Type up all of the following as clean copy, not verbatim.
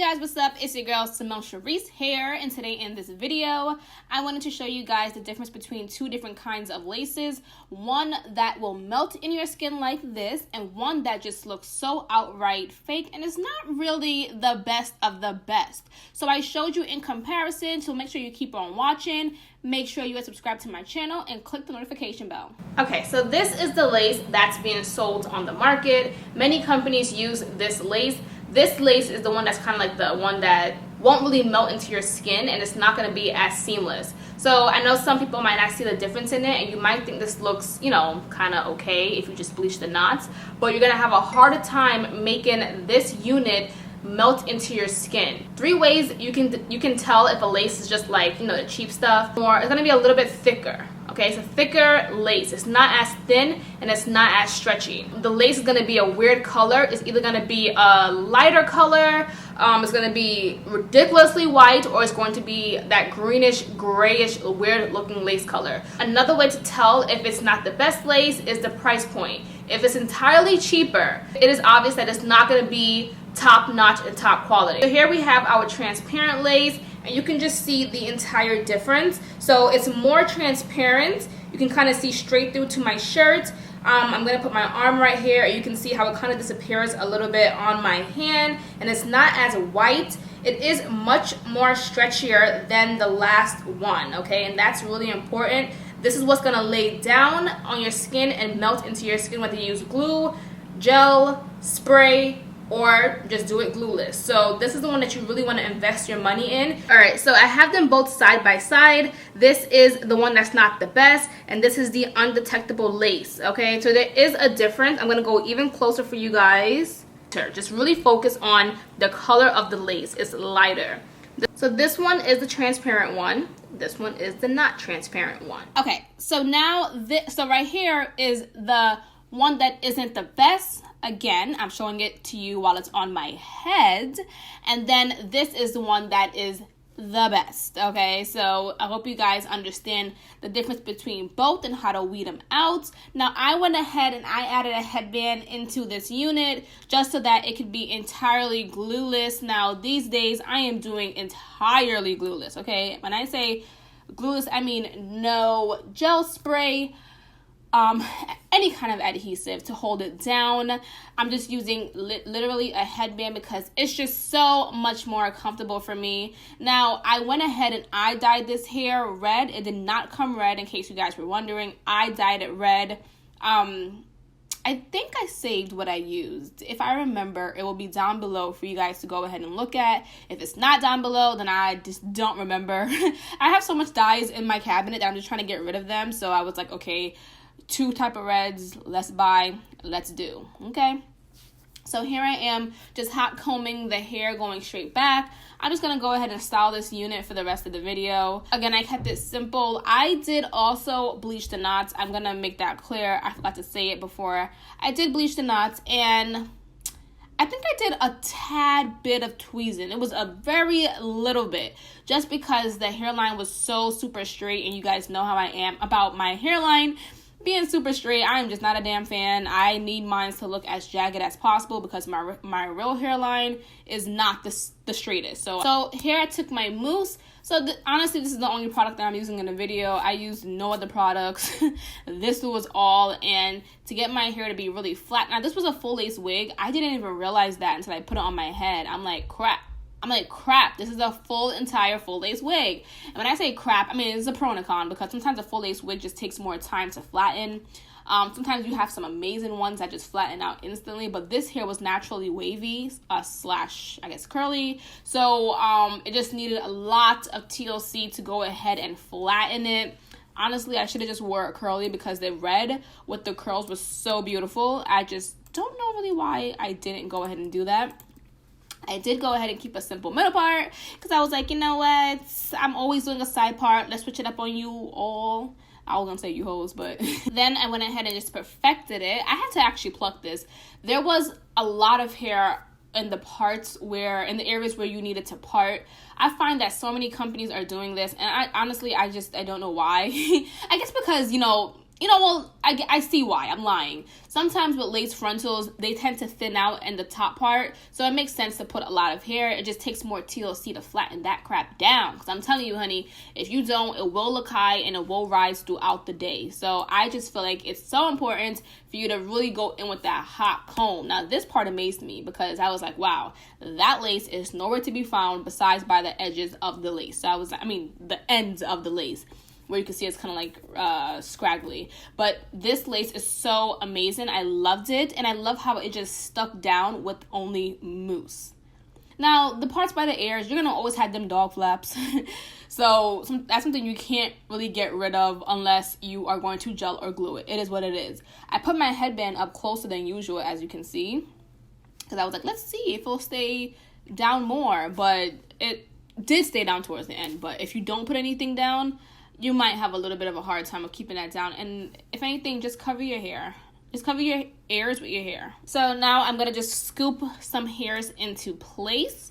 guys, what's up? It's your girl Simone SHARICE here, and today in this video I wanted to show you guys the difference between two different kinds of laces. One that will melt in your skin like this, and one that just looks so outright fake and is not really the best of the best. So I showed you in comparison, so make sure you keep on watching. Make sure you are subscribed to my channel and click the notification bell. Okay, so this is the lace that's being sold on the market. Many companies use this lace. This lace is the one that's kind of like the one that won't really melt into your skin, and it's not going to be as seamless. So I know some people might not see the difference in it, and you might think this looks, you know, kind of okay if you just bleach the knots, but you're going to have a harder time making this unit melt into your skin. 3 ways you can tell if a lace is just like, you know, the cheap stuff, or it's going to be a little bit thicker. Okay, it's a thicker lace. It's not as thin and it's not as stretchy. The lace is going to be a weird color. It's either going to be a lighter color, it's going to be ridiculously white, or it's going to be that greenish, grayish, weird looking lace color. Another way to tell if it's not the best lace is the price point. If it's entirely cheaper, it is obvious that it's not going to be top notch and top quality. So here we have our transparent lace, and you can just see the entire difference. So it's more transparent. You can kind of see straight through to my shirt. I'm going to put my arm right here, and you can see how it kind of disappears a little bit on my hand, and it's not as white. It is much more stretchier than the last one, okay? And that's really important. This is what's going to lay down on your skin and melt into your skin, whether you use glue, gel, spray, or just do it glueless. So this is the one that you really want to invest your money in. All right, so I have them both side by side. This is the one that's not the best, and this is the Undetectable lace. Okay, so there is a difference. I'm gonna go even closer for you guys. Just really focus on the color of the lace. It's lighter. So this one is the transparent one. This one is the not transparent one. Okay, so now so right here is the one that isn't the best. Again, I'm showing it to you while it's on my head. And then this is the one that is the best. Okay, so I hope you guys understand the difference between both and how to weed them out. Now, I went ahead and I added a headband into this unit just so that it could be entirely glueless. Now, these days, I am doing entirely glueless. Okay, when I say glueless, I mean no gel spray, any kind of adhesive to hold it down. I'm just using literally a headband because it's just so much more comfortable for me. Now, I went ahead and I dyed this hair red. It did not come red, in case you guys were wondering. I dyed it red. I think I saved what I used. If I remember, it will be down below for you guys to go ahead and look at. If it's not down below, then I just don't remember. I have so much dyes in my cabinet that I'm just trying to get rid of them. So I was like, okay, 2 type of reds, let's buy, let's do. Okay, so here I am just hot combing the hair, going straight back. I'm just gonna go ahead and style this unit for the rest of the video. Again, I kept it simple. I did also bleach the knots. I'm gonna make that clear. I forgot to say it before. I did bleach the knots, and I think I did a tad bit of tweezing. It was a very little bit, just because the hairline was so super straight, and you guys know how I am about my hairline being super straight. I am just not a damn fan. I need mine to look as jagged as possible because my real hairline is not the straightest. So here I took my mousse. So honestly, this is the only product that I'm using in the video. I used no other products. This was all, and to get my hair to be really flat. Now, this was a full lace wig. I didn't even realize that until I put it on my head. I'm like, crap, this is a entire full lace wig. And when I say crap, I mean, it's a pro and a con, because sometimes a full lace wig just takes more time to flatten. Sometimes you have some amazing ones that just flatten out instantly, but this hair was naturally wavy slash, I guess, curly. So it just needed a lot of TLC to go ahead and flatten it. Honestly, I should have just wore it curly because the red with the curls was so beautiful. I just don't know really why I didn't go ahead and do that. I did go ahead and keep a simple middle part because I was like, you know what? I'm always doing a side part. Let's switch it up on you all. I was going to say you hoes, but then I went ahead and just perfected it. I had to actually pluck this. There was a lot of hair in the parts where, in the areas where you needed to part. I find that so many companies are doing this, and I don't know why. I guess because, you know, you know, well, I see why. I'm lying. Sometimes with lace frontals, they tend to thin out in the top part. So it makes sense to put a lot of hair. It just takes more TLC to flatten that crap down. Because I'm telling you, honey, if you don't, it will look high and it will rise throughout the day. So I just feel like it's so important for you to really go in with that hot comb. Now, this part amazed me because I was like, wow, that lace is nowhere to be found besides by the edges of the lace. So the ends of the lace, where you can see it's kind of like scraggly. But this lace is so amazing. I loved it, and I love how it just stuck down with only mousse. Now, the parts by the ears, you're going to always have them dog flaps. So that's something you can't really get rid of unless you are going to gel or glue it. It is what it is. I put my headband up closer than usual, as you can see, because I was like, let's see if it'll stay down more. But it did stay down towards the end. But if you don't put anything down, you might have a little bit of a hard time of keeping that down. And if anything, just cover your hair. Just cover your ears with your hair. So now I'm going to just scoop some hairs into place.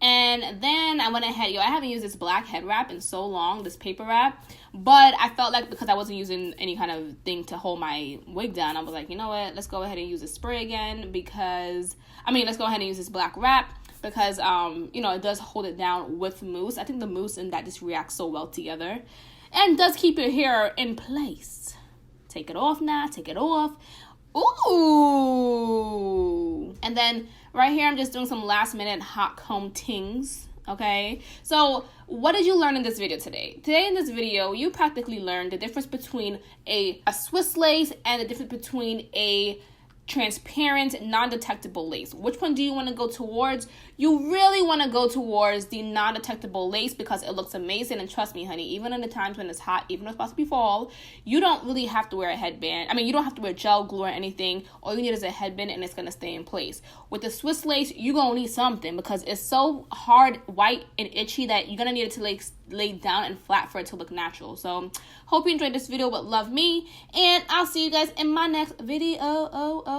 And then I went ahead, I haven't used this black head wrap in so long, this paper wrap. But I felt like because I wasn't using any kind of thing to hold my wig down, I was like, you know what, let's go ahead and use this spray again let's go ahead and use this black wrap. Because, it does hold it down with mousse. I think the mousse and that just reacts so well together. And does keep your hair in place. Take it off now. Take it off. Ooh. And then right here, I'm just doing some last minute hot comb tings. Okay. So what did you learn in this video today? Today in this video, you practically learned the difference between a Swiss lace and the difference between a transparent non-detectable lace. Which one do you want to go towards? You really want to go towards the non-detectable lace because it looks amazing. And trust me, honey, even in the times when it's hot, even if it's about to be fall, you don't really have to wear a headband. You don't have to wear gel glue or anything. All you need is a headband and it's going to stay in place. With the Swiss lace, you're going to need something because it's so hard, white, and itchy that you're going to need it to lay down and flat for it to look natural. So hope you enjoyed this video with Love Me, and I'll see you guys in my next video.